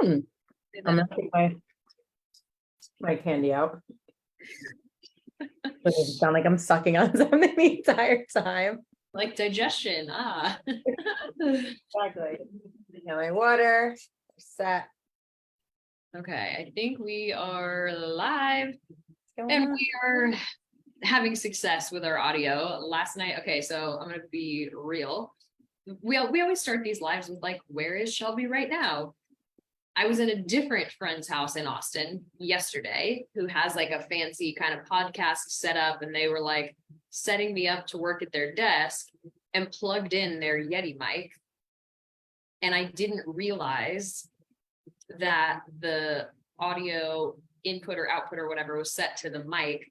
I'm gonna take my candy out. Doesn't sound like I'm sucking on something the entire time. Like digestion. Exactly. Now my water set. Okay, I think we are live Going and on. we are having success with our audio. Last night, okay, so I'm gonna be real. We always start these lives with like, where is Shelby right now? I was in a different friend's house in Austin yesterday who has like a fancy kind of podcast set up, and they were like setting me up to work at their desk and plugged in their Yeti mic. And I didn't realize that the audio input or output or whatever was set to the mic.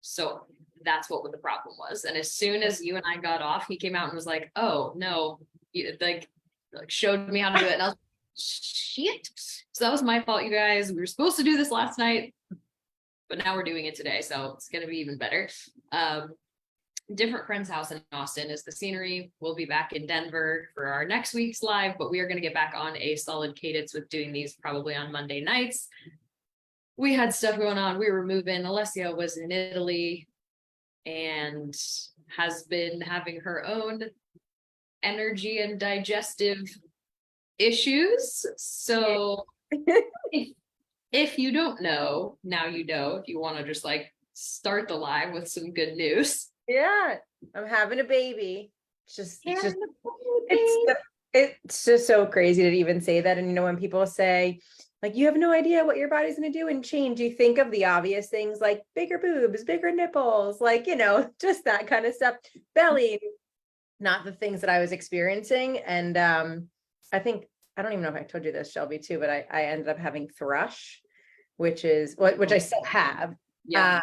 So that's what the problem was. And as soon as you and I got off, he came out and was like, oh no, like showed me how to do it. And I was like, shit. So that was my fault, you guys. We were supposed to do this last night, but now we're doing it today. So it's going to be even better. Different friend's house in Austin is the scenery. We'll be back in Denver for our next week's live, but we are going to get back on a solid cadence with doing these probably on Monday nights. We had stuff going on. We were moving. Alessia was in Italy and has been having her own energy and digestive issues. So if you don't know, now you know. If you want to just like start the live with some good news. Yeah, I'm having a baby. It's just so crazy to even say that. And you know, when people say, like, you have no idea what your body's going to do and change, you think of the obvious things like bigger boobs, bigger nipples, like, you know, just that kind of stuff. Belly, not the things that I was experiencing. And I think, I don't even know if I told you this, Shelby, too, but I ended up having thrush, which I still have. Yeah.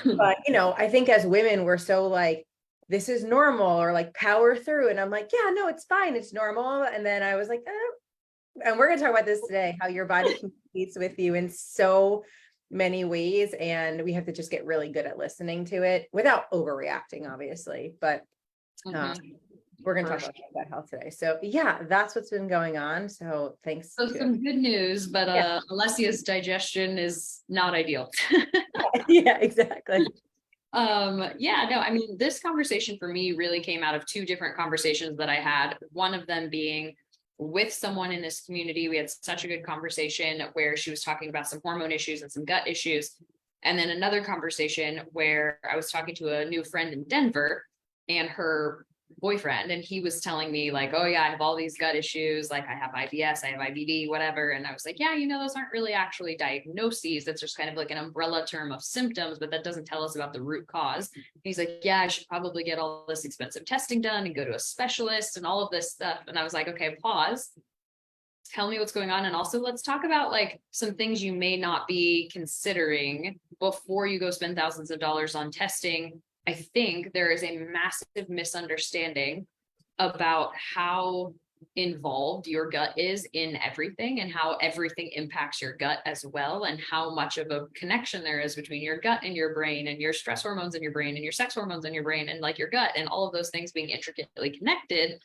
But, you know, I think as women, we're so like, this is normal, or like power through. And I'm like, yeah, no, it's fine. It's normal. And then I was like, and we're going to talk about this today, how your body competes with you in so many ways. And we have to just get really good at listening to it without overreacting, obviously. But we're going to talk about gut health today. So yeah, that's what's been going on. So thanks. So some good news, but Alessia's digestion is not ideal. Yeah, exactly. Yeah, no, I mean, this conversation for me really came out of two different conversations that I had. One of them being with someone in this community. We had such a good conversation where she was talking about some hormone issues and some gut issues. And then another conversation where I was talking to a new friend in Denver and her boyfriend, and he was telling me like, oh yeah, I have all these gut issues, like I have IBS, I have IBD, whatever. And I was like, yeah, you know, those aren't really actually diagnoses. That's just kind of like an umbrella term of symptoms, but that doesn't tell us about the root cause. And he's like, yeah, I should probably get all this expensive testing done and go to a specialist and all of this stuff. And I was like, okay, pause, tell me what's going on. And also let's talk about like some things you may not be considering before you go spend thousands of dollars on testing. I think there is a massive misunderstanding about how involved your gut is in everything and how everything impacts your gut as well, and how much of a connection there is between your gut and your brain and your stress hormones in your brain and your sex hormones in your brain and like your gut and all of those things being intricately connected.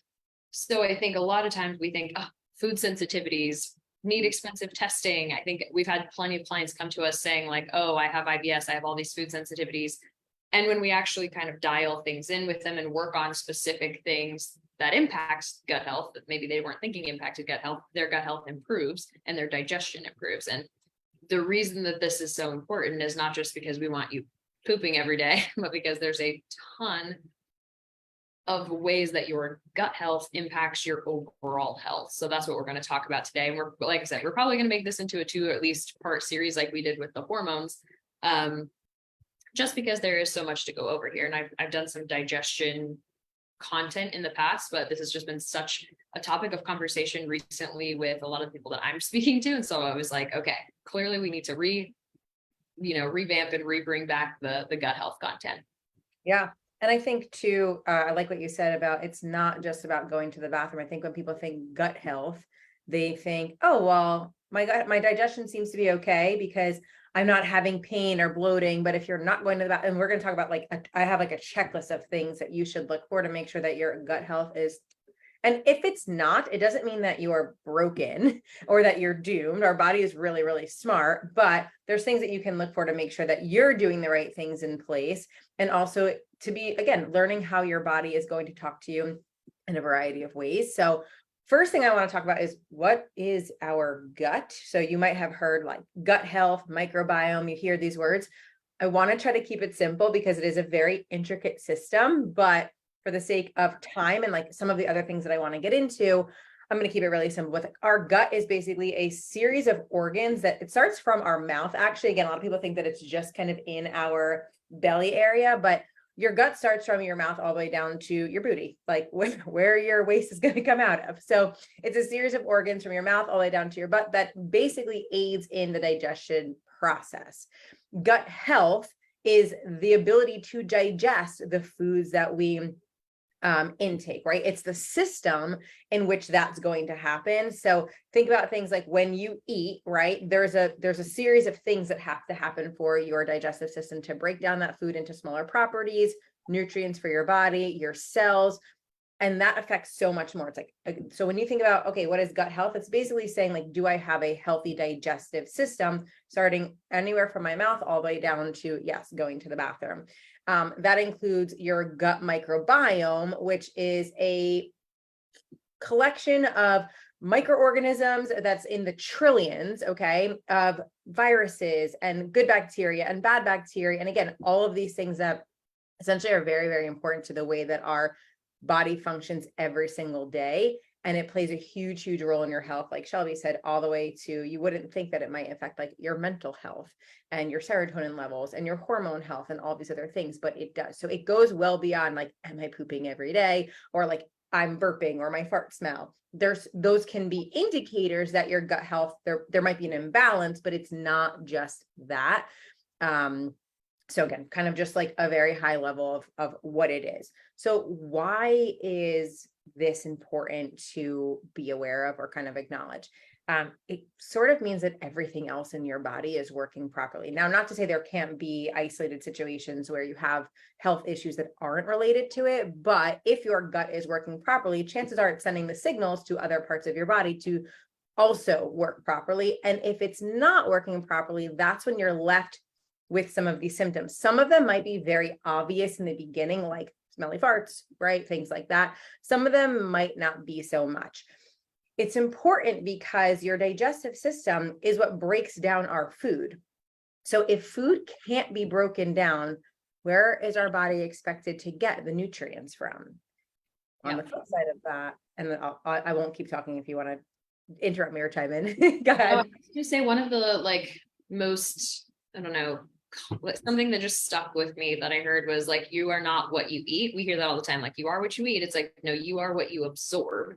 So I think a lot of times we think, oh, food sensitivities need expensive testing. I think we've had plenty of clients come to us saying like, oh, I have IBS, I have all these food sensitivities. And when we actually kind of dial things in with them and work on specific things that impacts gut health that maybe they weren't thinking impacted gut health, their gut health improves and their digestion improves. And the reason that this is so important is not just because we want you pooping every day, but because there's a ton of ways that your gut health impacts your overall health. So that's what we're going to talk about today. And we're, like I said, we're probably going to make this into a 2 or at least part series like we did with the hormones. Just because there is so much to go over here. And I've done some digestion content in the past, but this has just been such a topic of conversation recently with a lot of people that I'm speaking to. And so I was like, okay, clearly we need to revamp and bring back the gut health content. Yeah. And I think too, I like what you said about, it's not just about going to the bathroom. I think when people think gut health, they think, oh, well, my digestion seems to be okay because I'm not having pain or bloating. But if you're not going to the bathroom, and we're going to talk about like, I have like a checklist of things that you should look for to make sure that your gut health is And if it's not, it doesn't mean that you are broken or that you're doomed. Our body is really, really smart, but there's things that you can look for to make sure that you're doing the right things in place. And also to be, again, learning how your body is going to talk to you in a variety of ways. So first thing I want to talk about is what is our gut? So you might have heard like gut health, microbiome, you hear these words. I want to try to keep it simple because it is a very intricate system, but for the sake of time and like some of the other things that I want to get into, I'm going to keep it really simple. With our gut is basically a series of organs that it starts from our mouth. Actually, again, a lot of people think that it's just kind of in our belly area, but your gut starts from your mouth all the way down to your booty, like where your waste is going to come out of. So it's a series of organs from your mouth all the way down to your butt that basically aids in the digestion process. Gut health is the ability to digest the foods that we intake, right? It's the system in which that's going to happen. So think about things like when you eat, right? There's a series of things that have to happen for your digestive system to break down that food into smaller properties, nutrients for your body, your cells, and that affects so much more. It's like, so when you think about, okay, what is gut health? It's basically saying like, do I have a healthy digestive system starting anywhere from my mouth all the way down to, yes, going to the bathroom. That includes your gut microbiome, which is a collection of microorganisms that's in the trillions, okay, of viruses and good bacteria and bad bacteria. And again, all of these things that essentially are very, very important to the way that our body functions every single day. And it plays a huge, huge role in your health. Like Shelby said, all the way to, you wouldn't think that it might affect like your mental health and your serotonin levels and your hormone health and all these other things, but it does. So it goes well beyond like, am I pooping every day? Or like, I'm burping or my fart smell. Those can be indicators that your gut health, there might be an imbalance, but it's not just that. So again, kind of just like a very high level of what it is. So why is this important to be aware of or kind of acknowledge? It sort of means that everything else in your body is working properly. Now, not to say there can't be isolated situations where you have health issues that aren't related to it, but if your gut is working properly, chances are it's sending the signals to other parts of your body to also work properly. And if it's not working properly, that's when you're left with some of these symptoms. Some of them might be very obvious in the beginning, like smelly farts, right? Things like that. Some of them might not be so much. It's important because your digestive system is what breaks down our food. So if food can't be broken down, where is our body expected to get the nutrients from? On the flip side of that, and then I won't keep talking if you want to interrupt me or chime in. Go ahead. I was gonna say one of the like most, I don't know, something that just stuck with me that I heard was like, you are not what you eat. We hear that all the time. Like, you are what you eat. It's like, no, you are what you absorb.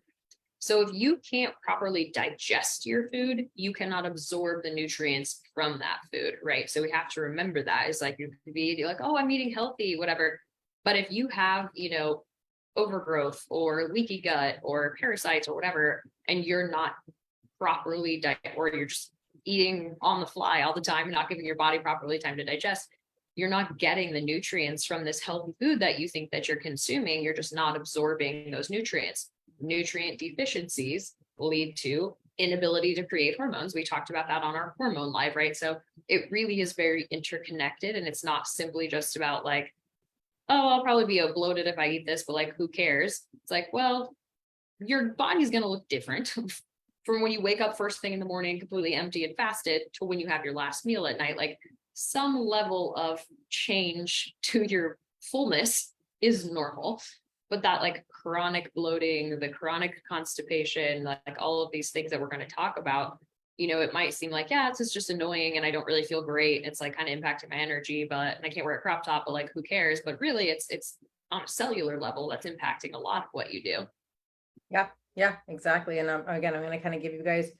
So if you can't properly digest your food, you cannot absorb the nutrients from that food, right? So we have to remember that. It's like, you could be like, oh, I'm eating healthy, whatever. But if you have, overgrowth or leaky gut or parasites or whatever, and you're not properly or you're just eating on the fly all the time, not giving your body properly time to digest, you're not getting the nutrients from this healthy food that you think that you're consuming. You're just not absorbing those nutrients. Nutrient deficiencies lead to inability to create hormones. We talked about that on our hormone live, right? So it really is very interconnected, and it's not simply just about like, oh, I'll probably be bloated if I eat this, but like, who cares? It's like, well, your body's going to look different from when you wake up first thing in the morning, completely empty and fasted, to when you have your last meal at night. Like, some level of change to your fullness is normal, but that like chronic bloating, the chronic constipation, like all of these things that we're going to talk about, it might seem like, yeah, it's just annoying and I don't really feel great. It's like kind of impacting my energy, and I can't wear a crop top, but like, who cares? But really it's on a cellular level that's impacting a lot of what you do. Yeah, exactly. And again, I'm going to kind of give you guys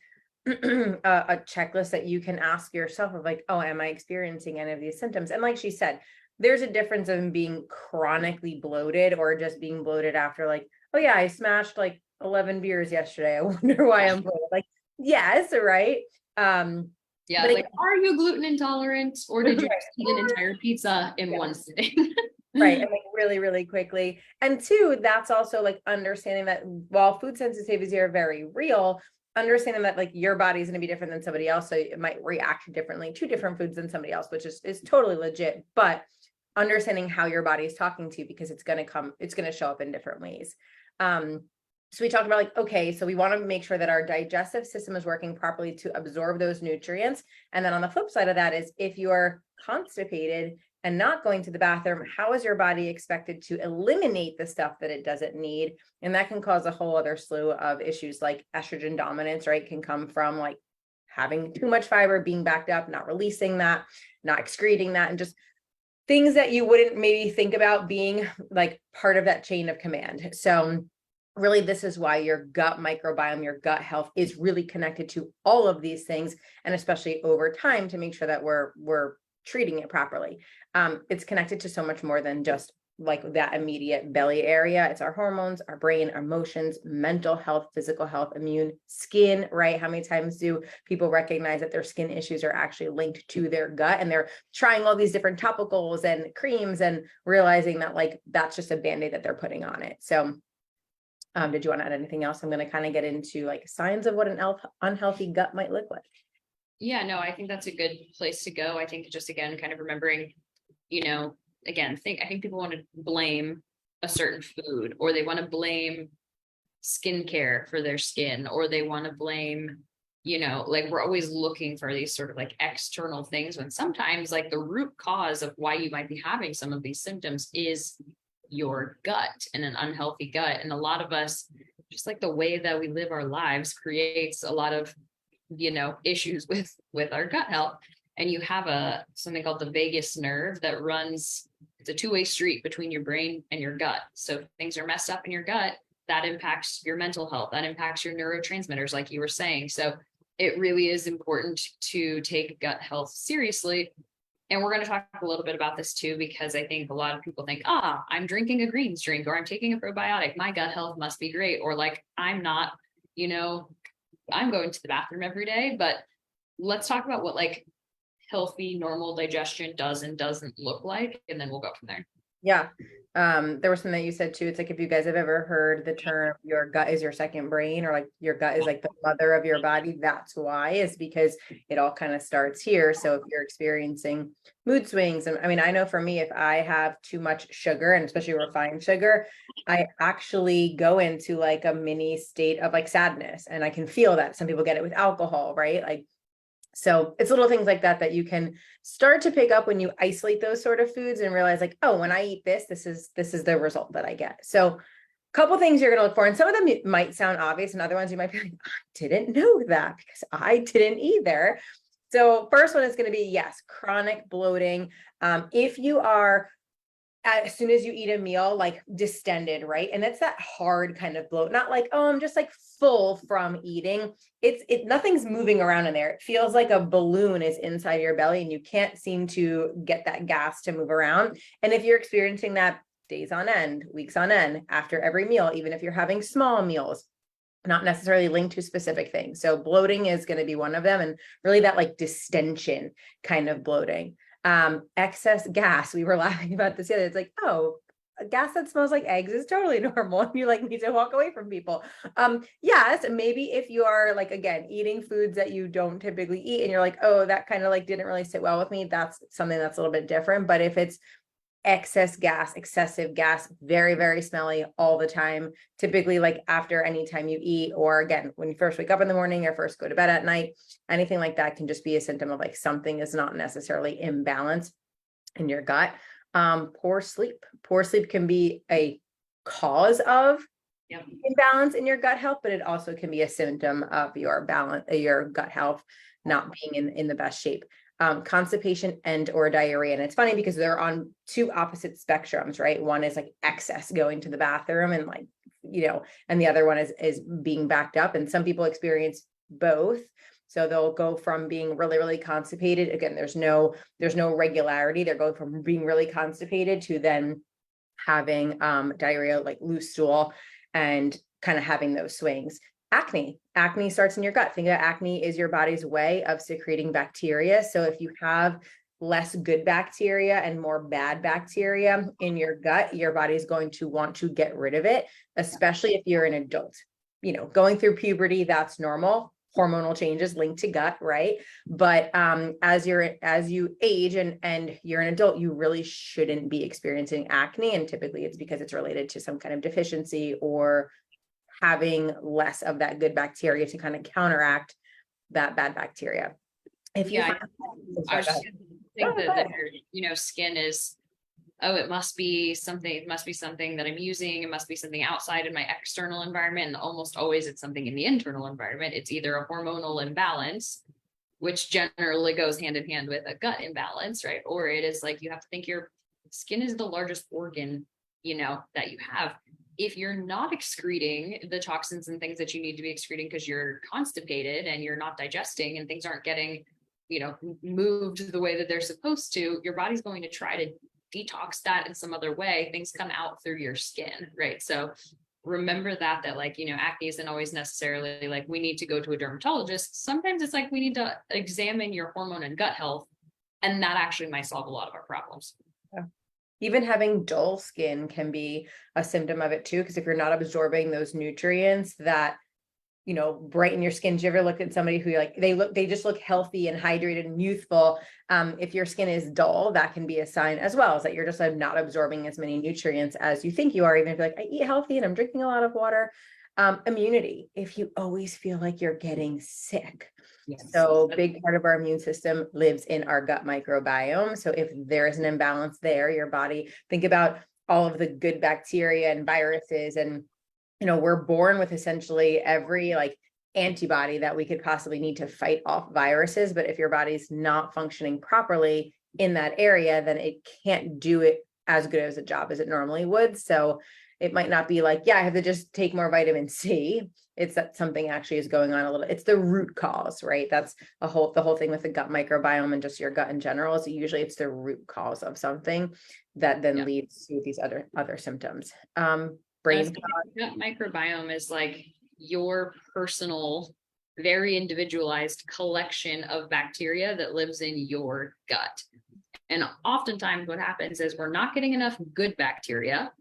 a checklist that you can ask yourself of like, oh, am I experiencing any of these symptoms? And like she said, there's a difference in being chronically bloated or just being bloated after like, oh yeah, I smashed like 11 beers yesterday. I wonder why I'm bloated. Like, yes, right. Yeah, like, are you gluten intolerant, or did you eat an entire pizza in one sitting? Right. And like really, really quickly. And two, that's also like understanding that while food sensitivities are very real, understanding that like your body's going to be different than somebody else. So it might react differently to different foods than somebody else, which is totally legit. But understanding how your body is talking to you, because it's going to show up in different ways. So we talked about like, okay, so we want to make sure that our digestive system is working properly to absorb those nutrients. And then on the flip side of that is if you're constipated and not going to the bathroom, how is your body expected to eliminate the stuff that it doesn't need? And that can cause a whole other slew of issues like estrogen dominance, right? Can come from like having too much fiber, being backed up, not releasing that, not excreting that, and just things that you wouldn't maybe think about being like part of that chain of command. So really, this is why your gut microbiome, your gut health is really connected to all of these things, and especially over time to make sure that we're treating it properly. It's connected to so much more than just like that immediate belly area. It's our hormones, our brain, our emotions, mental health, physical health, immune, skin, right? How many times do people recognize that their skin issues are actually linked to their gut, and they're trying all these different topicals and creams and realizing that like that's just a band-aid that they're putting on it. So did you want to add anything else? I'm going to kind of get into like signs of what an unhealthy gut might look like. Yeah, no, I think that's a good place to go. I think just again, kind of remembering, again, I think people want to blame a certain food, or they want to blame skincare for their skin, or they want to blame, like we're always looking for these sort of like external things, when sometimes like the root cause of why you might be having some of these symptoms is your gut and an unhealthy gut. And a lot of us, just like the way that we live our lives creates a lot of issues with our gut health. And you have something called the vagus nerve that runs, it's a two-way street between your brain and your gut. So if things are messed up in your gut, that impacts your mental health, that impacts your neurotransmitters, like you were saying. So it really is important to take gut health seriously. And we're going to talk a little bit about this too, because I think a lot of people think, I'm drinking a greens drink, or I'm taking a probiotic, my gut health must be great. Or like, I'm not, I'm going to the bathroom every day. But let's talk about what like healthy, normal digestion does and doesn't look like, and then we'll go from there. Yeah. There was something that you said too. It's like, if you guys have ever heard the term, your gut is your second brain, or like your gut is like the mother of your body. That's why, is because it all kind of starts here. So if you're experiencing mood swings, and I mean, I know for me, if I have too much sugar, and especially refined sugar, I actually go into like a mini state of like sadness, and I can feel that. Some people get it with alcohol, right? Like, so it's little things like that that you can start to pick up when you isolate those sort of foods and realize like, oh, when I eat this, this is the result that I get. So a couple things you're going to look for, and some of them might sound obvious, and other ones you might be like, I didn't know that, because I didn't either. So first one is going to be, yes, chronic bloating. If you are, as soon as you eat a meal, like distended, right? And it's that hard kind of bloat, not like, oh, I'm just like full from eating. Nothing's moving around in there. It feels like a balloon is inside your belly, and you can't seem to get that gas to move around. And if you're experiencing that days on end, weeks on end, after every meal, even if you're having small meals, not necessarily linked to specific things. So bloating is going to be one of them, and really that like distension kind of bloating. Excess gas. We were laughing about this the other day. It's like, oh, a gas that smells like eggs is totally normal, and you like need to walk away from people. Yes, maybe if you are like, again, eating foods that you don't typically eat, and you're like, oh, that kind of like didn't really sit well with me, that's something that's a little bit different. But if it's excessive gas, very, very smelly all the time, typically like after any time you eat, or again, when you first wake up in the morning or first go to bed at night, anything like that can just be a symptom of like something is not necessarily imbalanced in your gut. Poor sleep can be a cause of imbalance in your gut health, but it also can be a symptom of your gut health not being in the best shape. Constipation and or diarrhea. And it's funny because they're on two opposite spectrums, right? One is like excess going to the bathroom, and like, and the other one is being backed up. And some people experience both. So they'll go from being really, really constipated. Again, there's no regularity. They're going from being really constipated to then having diarrhea, like loose stool, and kind of having those swings. Acne starts in your gut. Think of acne is your body's way of secreting bacteria. So if you have less good bacteria and more bad bacteria in your gut, your body's going to want to get rid of it, especially if you're an adult. You know, going through puberty, that's normal. Hormonal changes linked to gut, right? But as you age and you're an adult, you really shouldn't be experiencing acne. And typically it's because it's related to some kind of deficiency or having less of that good bacteria to kind of counteract that bad bacteria. If you Yeah, I was just Go think ahead. that your skin is, oh, it must be something that I'm using. It must be something outside in my external environment. And almost always it's something in the internal environment. It's either a hormonal imbalance, which generally goes hand in hand with a gut imbalance, right? Or it is like, you have to think your skin is the largest organ, that you have. If you're not excreting the toxins and things that you need to be excreting because you're constipated and you're not digesting and things aren't getting, moved the way that they're supposed to, your body's going to try to detox that in some other way. Things come out through your skin, right? So remember that like, acne isn't always necessarily like we need to go to a dermatologist. Sometimes it's like we need to examine your hormone and gut health, and that actually might solve a lot of our problems. Yeah. Even having dull skin can be a symptom of it too, because if you're not absorbing those nutrients that brighten your skin. Do you ever look at somebody who they just look healthy and hydrated and youthful? If your skin is dull, that can be a sign as well, is that you're just not absorbing as many nutrients as you think you are, even if you're like, I eat healthy and I'm drinking a lot of water. Immunity, if you always feel like you're getting sick. Yes. So big part of our immune system lives in our gut microbiome. So if there's an imbalance there, your body, think about all of the good bacteria and viruses, and we're born with essentially every antibody that we could possibly need to fight off viruses. But if your body's not functioning properly in that area, then it can't do it as good as a job as it normally would. So it might not be like, yeah, I have to just take more vitamin C. It's that something actually is going on a little. It's the root cause, right? That's the whole thing with the gut microbiome and just your gut in general. So usually it's the root cause of something that then leads to these other symptoms. Brain gut microbiome is like your personal, very individualized collection of bacteria that lives in your gut. And oftentimes what happens is we're not getting enough good bacteria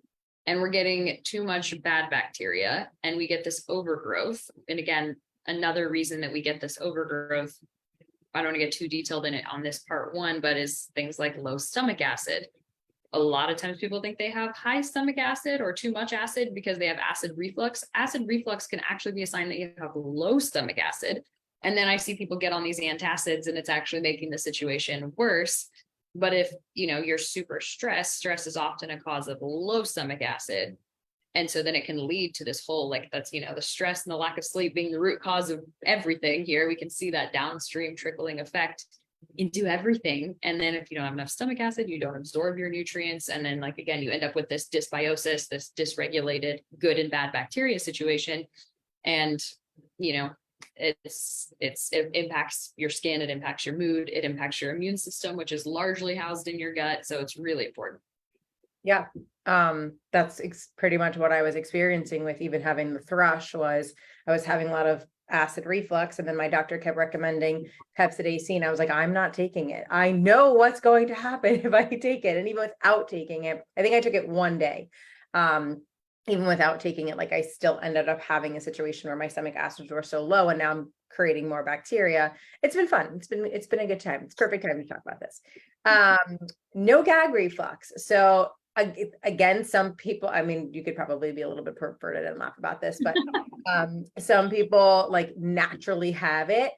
and we're getting too much bad bacteria, and we get this overgrowth. And again, another reason that we get this overgrowth, I don't want to get too detailed in it on this part one, but is things like low stomach acid. A lot of times people think they have high stomach acid or too much acid because they have acid reflux. Acid reflux can actually be a sign that you have low stomach acid. And then I see people get on these antacids and it's actually making the situation worse. But if, you're super stressed, stress is often a cause of low stomach acid. And so then it can lead to this whole, that's, the stress and the lack of sleep being the root cause of everything here. We can see that downstream trickling effect into everything. And then if you don't have enough stomach acid, you don't absorb your nutrients. And then again, you end up with this dysbiosis, this dysregulated good and bad bacteria situation. And, it impacts your skin, it impacts your mood, it impacts your immune system, which is largely housed in your gut. So it's really important. Yeah. That's pretty much what I was experiencing with even having the thrush. Was I was having a lot of acid reflux, and then my doctor kept recommending Pepsid-AC, and I was like, I'm not taking it. I know what's going to happen if I take it. And even without taking it, I think I took it one day. Even without taking it, I still ended up having a situation where my stomach acids were so low, and now I'm creating more bacteria. It's been fun. It's been a good time. It's perfect time to talk about this. No gag reflux. So again, some people, I mean, you could probably be a little bit perverted and laugh about this, but some people naturally have it.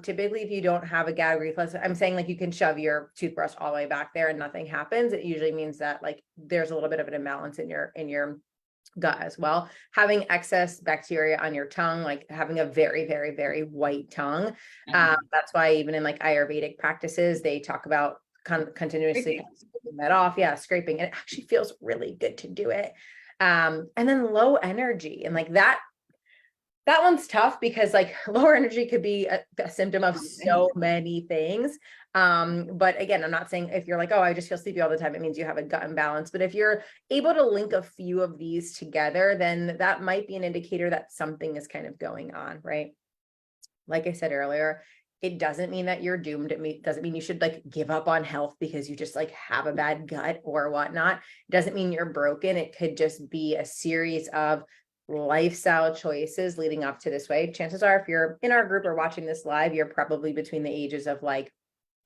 Typically, if you don't have a gag reflux, I'm saying you can shove your toothbrush all the way back there and nothing happens. It usually means that there's a little bit of an imbalance in your gut as well. Having excess bacteria on your tongue, having a very, very, very white tongue. That's why even in Ayurvedic practices, they talk about continuously scraping that off. Yeah, scraping. And it actually feels really good to do it. And then low energy, and that one's tough because lower energy could be a symptom of so many things. But again, I'm not saying if you're oh, I just feel sleepy all the time, it means you have a gut imbalance. But if you're able to link a few of these together, then that might be an indicator that something is kind of going on, right? Like I said earlier, It doesn't mean that you're doomed. Doesn't mean you should like give up on health because you just like have a bad gut or whatnot. It doesn't mean you're broken. It could just be a series of lifestyle choices leading up to this way. Chances are, if you're in our group or watching this live, you're probably between the ages of like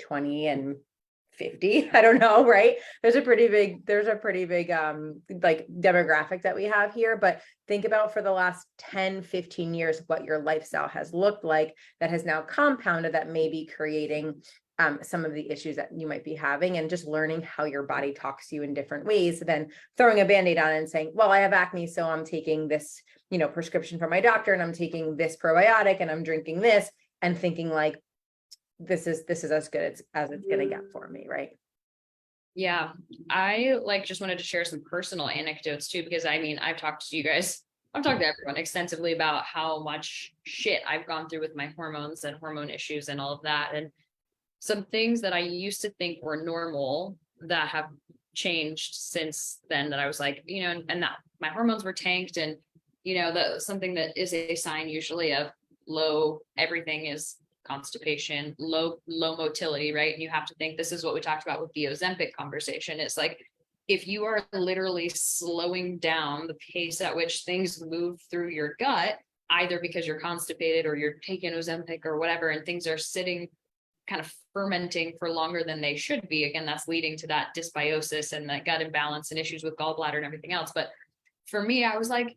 20 and 50. I don't know, right? There's a pretty big like demographic that we have here, but think about for the last 10, 15 years what your lifestyle has looked like that has now compounded, that may be creating some of the issues that you might be having, and just learning how your body talks to you in different ways than throwing a band-aid on and saying, well, I have acne, so I'm taking this, prescription from my doctor, and I'm taking this probiotic, and I'm drinking this, and thinking like, this is as good as it's going to get for me, right? Yeah, I like just wanted to share some personal anecdotes too, because I mean, I've talked to everyone extensively about how much shit I've gone through with my hormones and hormone issues and all of that. And some things that I used to think were normal that have changed since then, that I was like, and that my hormones were tanked. And, something that is a sign usually of low, everything is constipation, low motility, right? And you have to think, this is what we talked about with the Ozempic conversation. It's like, if you are literally slowing down the pace at which things move through your gut, either because you're constipated or you're taking Ozempic or whatever, and things are sitting kind of fermenting for longer than they should be, again, that's leading to that dysbiosis and that gut imbalance and issues with gallbladder and everything else. But for me, I was like,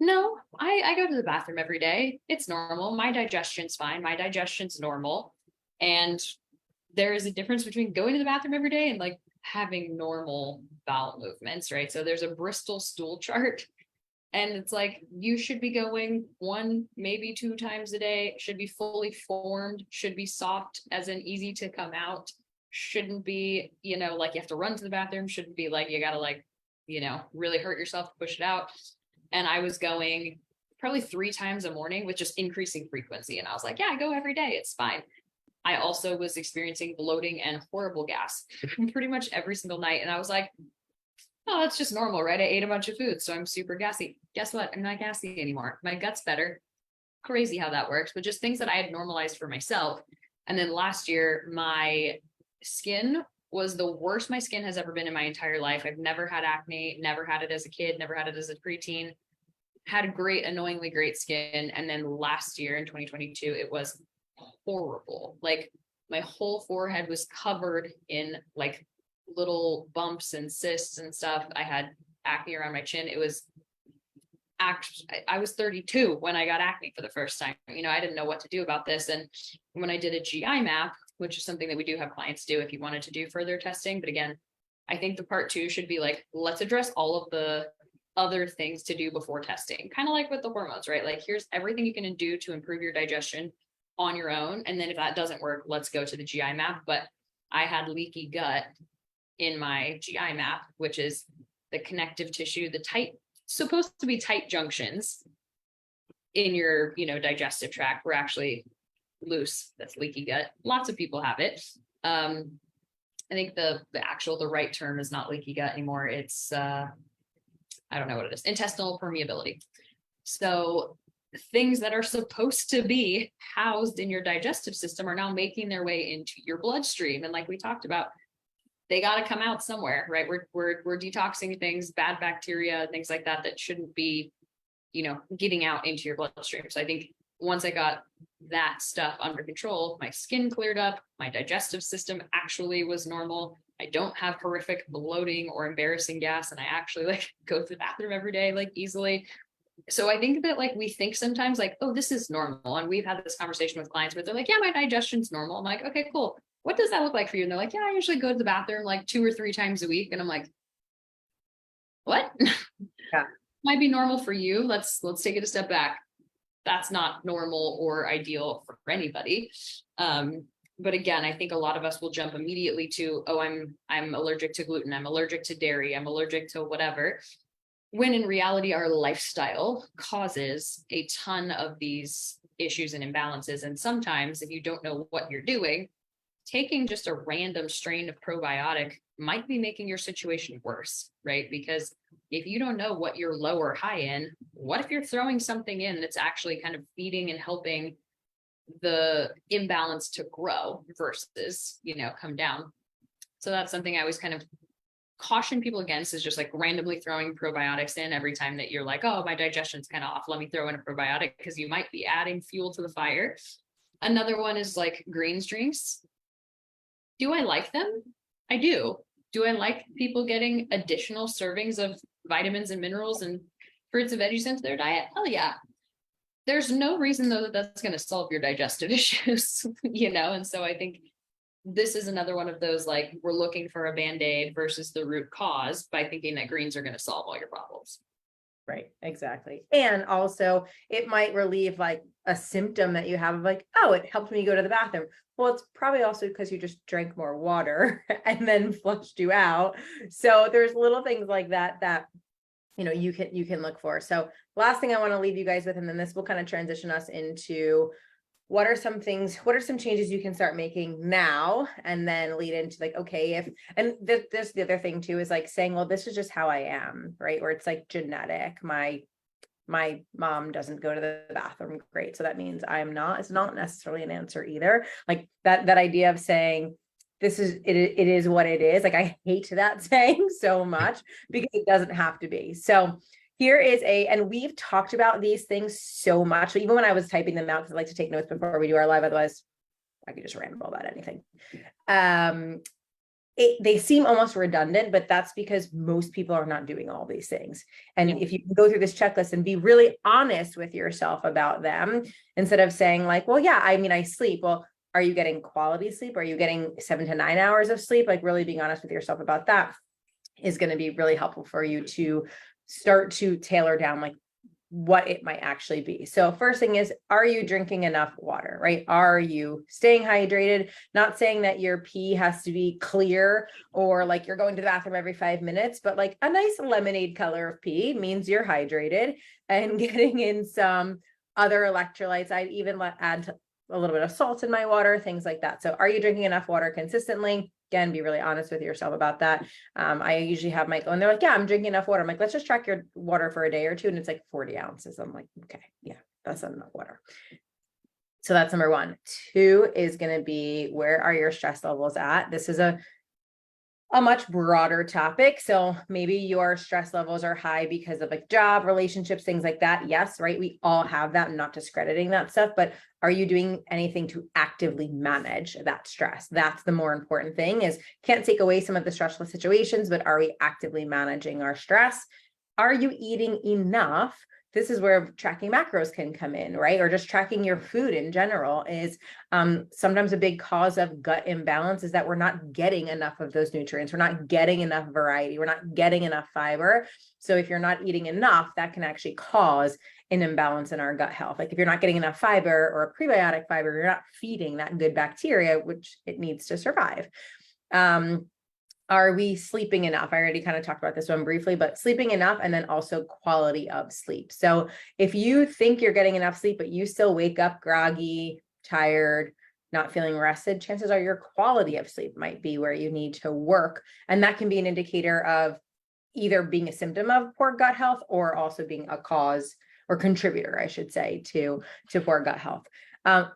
no, I go to the bathroom every day. It's normal. My digestion's fine. My digestion's normal. And there is a difference between going to the bathroom every day and like having normal bowel movements, right? So there's a Bristol stool chart, and it's like, you should be going 1, maybe 2 times a day, should be fully formed, should be soft as in easy to come out, shouldn't be, like you have to run to the bathroom, shouldn't be like, you gotta like, really hurt yourself to push it out. And I was going probably 3 times a morning with just increasing frequency. And I was like, yeah, I go every day. It's fine. I also was experiencing bloating and horrible gas pretty much every single night. And I was like, oh, that's just normal, right? I ate a bunch of food, so I'm super gassy. Guess what? I'm not gassy anymore. My gut's better. Crazy how that works, but just things that I had normalized for myself. And then last year, my skin was the worst my skin has ever been in my entire life. I've never had acne, never had it as a kid, never had it as a preteen, had great, annoyingly great skin. And then last year in 2022, it was horrible. Like my whole forehead was covered in like little bumps and cysts and stuff. I had acne around my chin. It was I was 32 when I got acne for the first time. I didn't know what to do about this. And when I did a GI map, which is something that we do have clients do if you wanted to do further testing. But again, I think the part 2 should be like, let's address all of the other things to do before testing, kind of like with the hormones, right? Like, here's everything you can do to improve your digestion on your own. And then if that doesn't work, let's go to the GI map. But I had leaky gut in my GI map, which is the connective tissue, supposed to be tight junctions in your, digestive tract were actually loose. That's leaky gut. Lots of people have it. I think the right term is not leaky gut anymore. It's I don't know what it is. Intestinal permeability. So things that are supposed to be housed in your digestive system are now making their way into your bloodstream. And like we talked about, they got to come out somewhere, right? We're detoxing things, bad bacteria, things like that shouldn't be, getting out into your bloodstream. So I think once I got that stuff under control, my skin cleared up, my digestive system actually was normal. I don't have horrific bloating or embarrassing gas, and I actually like go to the bathroom every day, like easily. So I think that like we think sometimes like, oh, this is normal. And we've had this conversation with clients where they're like, yeah, my digestion's normal. I'm like, okay, cool. What does that look like for you? And they're like, yeah, I usually go to the bathroom like 2 or 3 times a week. And I'm like, what? Yeah. Might be normal for you. Let's take it a step back. That's not normal or ideal for anybody. But again, I think a lot of us will jump immediately to, oh, I'm allergic to gluten. I'm allergic to dairy. I'm allergic to whatever. When in reality, our lifestyle causes a ton of these issues and imbalances. And sometimes if you don't know what you're doing, taking just a random strain of probiotic might be making your situation worse, right? Because if you don't know what you're low or high in, what if you're throwing something in that's actually kind of feeding and helping the imbalance to grow versus, come down. So that's something I always kind of caution people against, is just like randomly throwing probiotics in every time that you're like, oh, my digestion's kind of off, let me throw in a probiotic, because you might be adding fuel to the fire. Another one is like greens drinks. Do I like them? I do. Do I like people getting additional servings of vitamins and minerals and fruits and veggies into their diet? Hell yeah. There's no reason though that that's going to solve your digestive issues, And so I think this is another one of those, like, we're looking for a band-aid versus the root cause by thinking that greens are going to solve all your problems. Right, exactly. And also it might relieve like a symptom that you have of like, oh, it helped me go to the bathroom. Well, it's probably also because you just drank more water and then flushed you out. So there's little things like that you can look for. So last thing I want to leave you guys with, and then this will kind of transition us into what are some changes you can start making now, and then lead into like, okay, and this the other thing too is like saying, well, this is just how I am, right? Or it's like genetic. My mom doesn't go to the bathroom great, so that means I'm not. It's not necessarily an answer either. Like that idea of saying it is what it is. Like I hate that saying so much because it doesn't have to be. So here is and we've talked about these things so much. So even when I was typing them out, because I like to take notes before we do our live, otherwise I could just ramble about anything. They seem almost redundant, but that's because most people are not doing all these things. And if you can go through this checklist and be really honest with yourself about them, instead of saying like, well, yeah, I mean, I sleep. Well, are you getting quality sleep? Are you getting 7 to 9 hours of sleep? Like really being honest with yourself about that is going to be really helpful for you to start to tailor down like what it might actually be. So first thing is, are you drinking enough water, right? Are you staying hydrated? Not saying that your pee has to be clear or like you're going to the bathroom every 5 minutes, but like a nice lemonade color of pee means you're hydrated and getting in some other electrolytes. I'd even add a little bit of salt in my water, things like that. So are you drinking enough water consistently? Again, be really honest with yourself about that. I usually have Michael and they're like, yeah, I'm drinking enough water. I'm like, let's just track your water for a day or two. And it's like 40 ounces. I'm like, okay, yeah, that's not enough water. So that's number 1. 2 is going to be, where are your stress levels at? This is a much broader topic. So maybe your stress levels are high because of like job, relationships, things like that. Yes, right. We all have that. I'm not discrediting that stuff, but are you doing anything to actively manage that stress? That's the more important thing. Is can't take away some of the stressful situations, but are we actively managing our stress? Are you eating enough? This is where tracking macros can come in, right? Or just tracking your food in general is sometimes a big cause of gut imbalance is that we're not getting enough of those nutrients. We're not getting enough variety. We're not getting enough fiber. So if you're not eating enough, that can actually cause an imbalance in our gut health. Like if you're not getting enough fiber or a prebiotic fiber, you're not feeding that good bacteria, which it needs to survive. Are we sleeping enough? I already kind of talked about this one briefly, but sleeping enough, and then also quality of sleep. So if you think you're getting enough sleep, but you still wake up groggy, tired, not feeling rested, chances are your quality of sleep might be where you need to work. And that can be an indicator of either being a symptom of poor gut health or also being a cause or contributor, I should say, to poor gut health.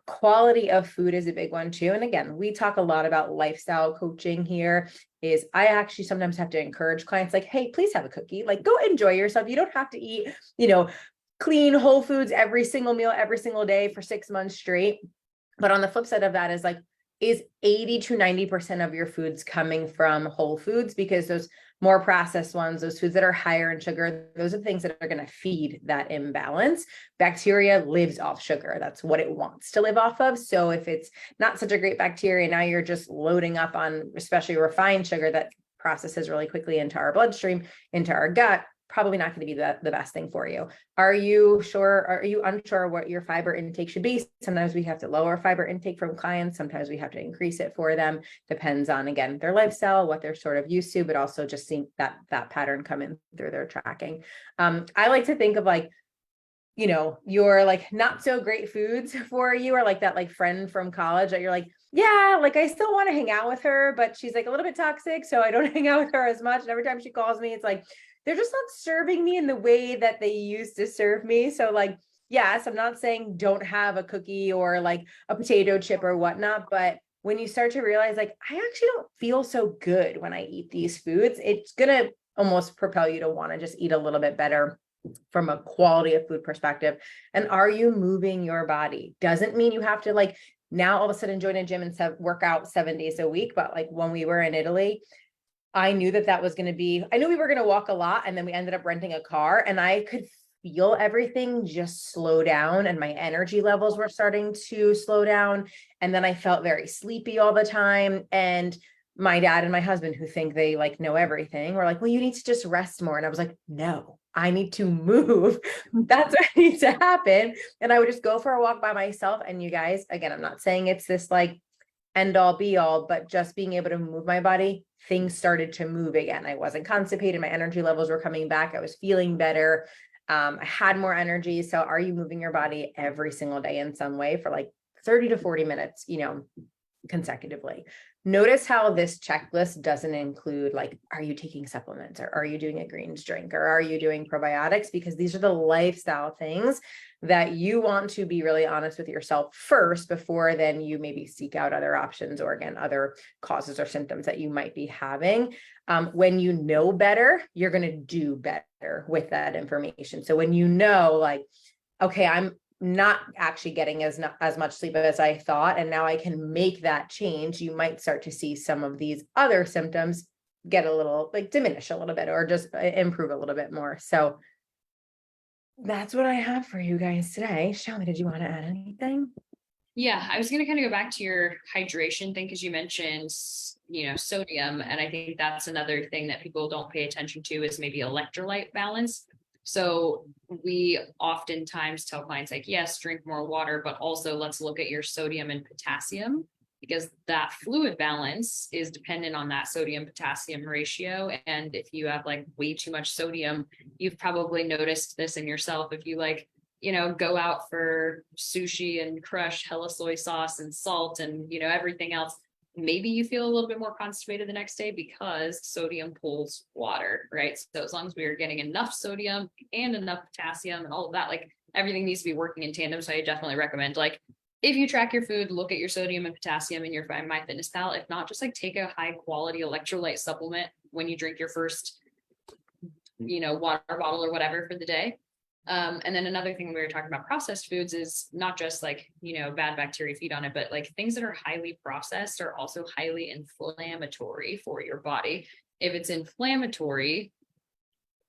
Quality of food is a big one too. And again, we talk a lot about lifestyle coaching here. Is I actually sometimes have to encourage clients like, hey, please have a cookie, like go enjoy yourself. You don't have to eat, clean whole foods every single meal, every single day for 6 months straight. But on the flip side of that is like, is 80 to 90% of your foods coming from whole foods? Because those more processed ones, those foods that are higher in sugar, those are the things that are going to feed that imbalance. Bacteria lives off sugar. That's what it wants to live off of. So if it's not such a great bacteria, now you're just loading up on especially refined sugar that processes really quickly into our bloodstream, into our gut, probably not going to be the best thing for you. Are you unsure what your fiber intake should be? Sometimes we have to lower fiber intake from clients. Sometimes we have to increase it for them. Depends on, again, their lifestyle, what they're sort of used to, but also just seeing that pattern come in through their tracking. I like to think of like, your like not so great foods for you, or like that like friend from college that you're like, yeah, like I still want to hang out with her, but she's like a little bit toxic, so I don't hang out with her as much. And every time she calls me, it's like, they're just not serving me in the way that they used to serve me. So like, yes, I'm not saying don't have a cookie or like a potato chip or whatnot, but when you start to realize like, I actually don't feel so good when I eat these foods, it's gonna almost propel you to want to just eat a little bit better from a quality of food perspective. And are you moving your body? Doesn't mean you have to like now all of a sudden join a gym and work out 7 days a week. But like when we were in Italy, I knew that was going to be, I knew we were going to walk a lot. And then we ended up renting a car and I could feel everything just slow down and my energy levels were starting to slow down. And then I felt very sleepy all the time. And my dad and my husband, who think they like know everything, were like, well, you need to just rest more. And I was like, no, I need to move. That's what needs to happen. And I would just go for a walk by myself. And you guys, again, I'm not saying it's this like end all be all, but just being able to move my body, things started to move again. I wasn't constipated. My energy levels were coming back. I was feeling better. I had more energy. So are you moving your body every single day in some way for like 30 to 40 minutes, consecutively? Notice how this checklist doesn't include like, are you taking supplements or are you doing a greens drink or are you doing probiotics? Because these are the lifestyle things that you want to be really honest with yourself first before then you maybe seek out other options or again, other causes or symptoms that you might be having. When you know better, you're going to do better with that information. So when you know, like, okay, I'm not actually getting as much sleep as I thought, and now I can make that change, you might start to see some of these other symptoms get a little like diminish a little bit or just improve a little bit more. So that's what I have for you guys today. Shelly, did you want to add anything? Yeah, I was going to kind of go back to your hydration thing because you mentioned, sodium. And I think that's another thing that people don't pay attention to is maybe electrolyte balance. So we oftentimes tell clients like, yes, drink more water, but also let's look at your sodium and potassium because that fluid balance is dependent on that sodium potassium ratio. And if you have like way too much sodium, you've probably noticed this in yourself. If you like, go out for sushi and crush hella soy sauce and salt and, everything else, maybe you feel a little bit more constipated the next day because sodium pulls water, right? So as long as we are getting enough sodium and enough potassium and all of that, like everything needs to be working in tandem. So I definitely recommend like, if you track your food, look at your sodium and potassium in your MyFitnessPal. If not, just like take a high quality electrolyte supplement when you drink your first, water bottle or whatever for the day. And then another thing we were talking about processed foods is not just like, bad bacteria feed on it, but like things that are highly processed are also highly inflammatory for your body. If it's inflammatory,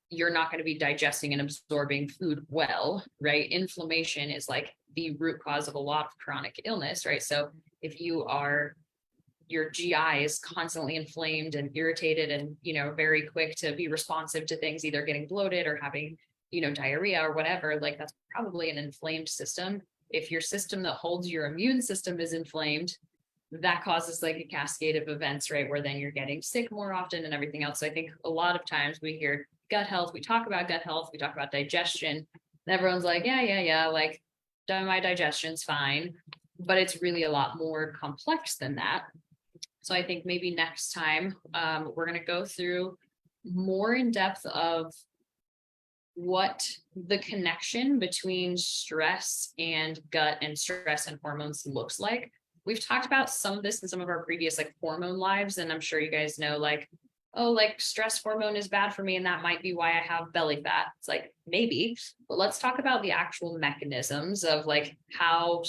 you're not going to be digesting and absorbing food well, right? Inflammation is like the root cause of a lot of chronic illness, right? So if your GI is constantly inflamed and irritated and, very quick to be responsive to things, either getting bloated or having diarrhea or whatever, like that's probably an inflamed system. If your system that holds your immune system is inflamed, that causes like a cascade of events, right? Where then you're getting sick more often and everything else. So I think a lot of times we hear gut health, we talk about gut health, we talk about digestion, and everyone's like, yeah, like my digestion's fine. But it's really a lot more complex than that. So I think maybe next time we're going to go through more in depth of what the connection between stress and gut and stress and hormones looks like. We've talked about some of this in some of our previous like hormone lives. And I'm sure you guys know like, oh, like stress hormone is bad for me. And that might be why I have belly fat. It's like, maybe, but let's talk about the actual mechanisms of like what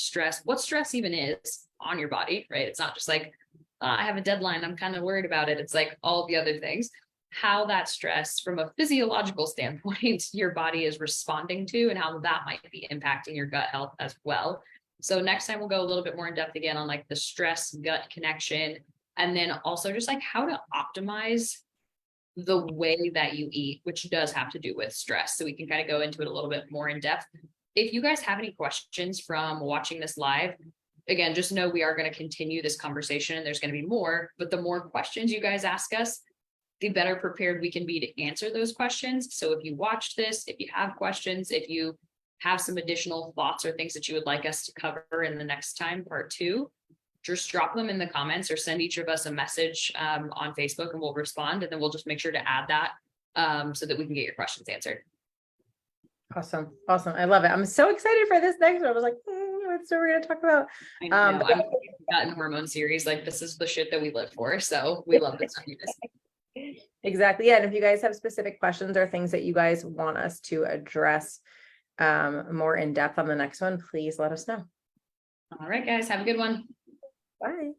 stress even is on your body, right? It's not just like, I have a deadline, I'm kind of worried about it. It's like all the other things, how that stress from a physiological standpoint, your body is responding to and how that might be impacting your gut health as well. So next time we'll go a little bit more in depth again on like the stress gut connection, and then also just like how to optimize the way that you eat, which does have to do with stress. So we can kind of go into it a little bit more in depth. If you guys have any questions from watching this live, again, just know we are going to continue this conversation and there's going to be more, but the more questions you guys ask us, the better prepared we can be to answer those questions. So if you watch this, if you have questions, if you have some additional thoughts or things that you would like us to cover in the next time, part 2, just drop them in the comments or send each of us a message on Facebook and we'll respond. And then we'll just make sure to add that so that we can get your questions answered. Awesome. Awesome. I love it. I'm so excited for this next one. I was like, what's what we're going to talk about? I know, I'm gotten hormone series. Like this is the shit that we live for. So we love this. Exactly. Yeah. And if you guys have specific questions or things that you guys want us to address more in depth on the next one, please let us know. All right, guys, have a good one. Bye.